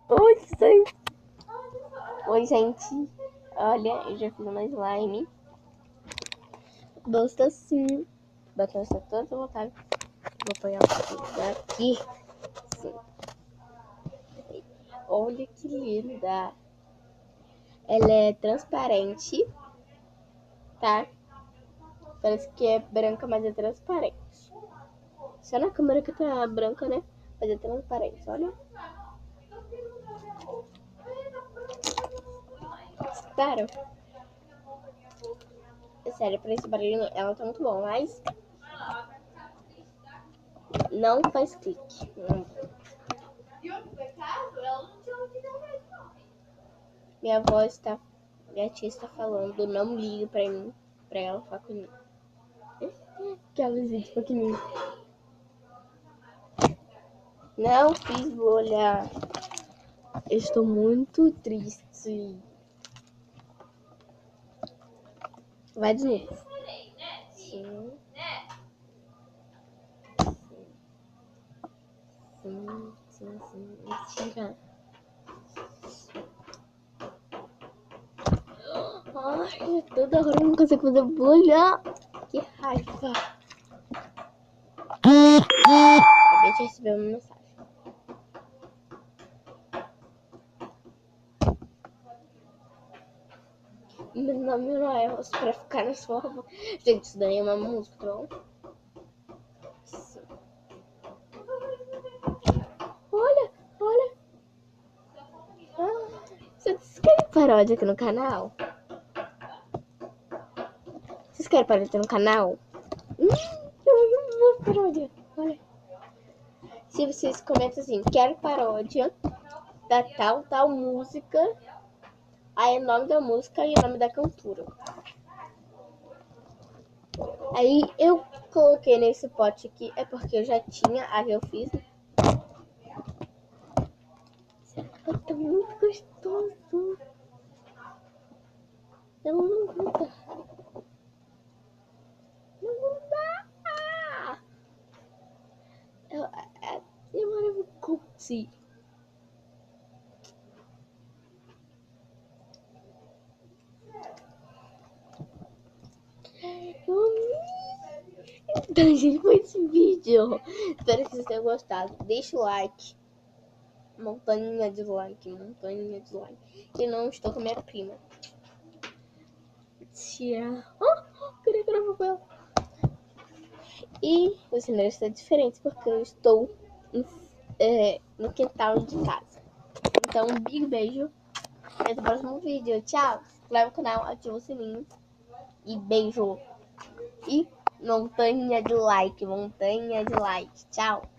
Oi, gente. Oi, gente. Olha, eu já fiz uma slime. Gosto assim. Batom está todo voltado. Vou apoiar aqui. Sim. Olha que linda. Ela é transparente, tá? Parece que é branca, mas é transparente. Só na câmera que tá branca, né? Mas é transparente, olha. Claro. É sério, pra esse barulho ela tá muito bom, mas não faz clique. Minha voz tá. Minha tia está falando, não ligue pra mim, pra ela falar comigo. Que ela existe pequenininho. Não fiz olhar. Estou muito triste. Vai de novo. Sim. Sim. Tira. Ai, toda hora eu não consigo fazer bolha. Que raiva. Acabei de receber uma mensagem. Meu nome não é pra ficar na sua roupa. Gente, isso daí é uma música, tá bom? Sim. Olha. Vocês querem paródia aqui no canal? Vocês querem paródia aqui no canal? Eu vou paródia. Olha. Se vocês comentam assim, quero paródia da tal música, aí o nome da música e o nome da cantora. Aí eu coloquei nesse pote aqui, é porque eu já tinha a que eu fiz. Tá muito gostoso. Eu não gruda. Não gruda. Eu maravilhoso. Curti. Então, gente, foi esse vídeo. Espero que vocês tenham gostado. Deixa o like. Montanha de like. E não estou com minha prima. Tia. Queria gravar com ela. E o cenário está diferente porque eu estou no quintal de casa. Então, um big beijo. Até o próximo vídeo. Tchau. Se inscreve no canal, ativa o sininho. E beijo. E montanha de like. Tchau.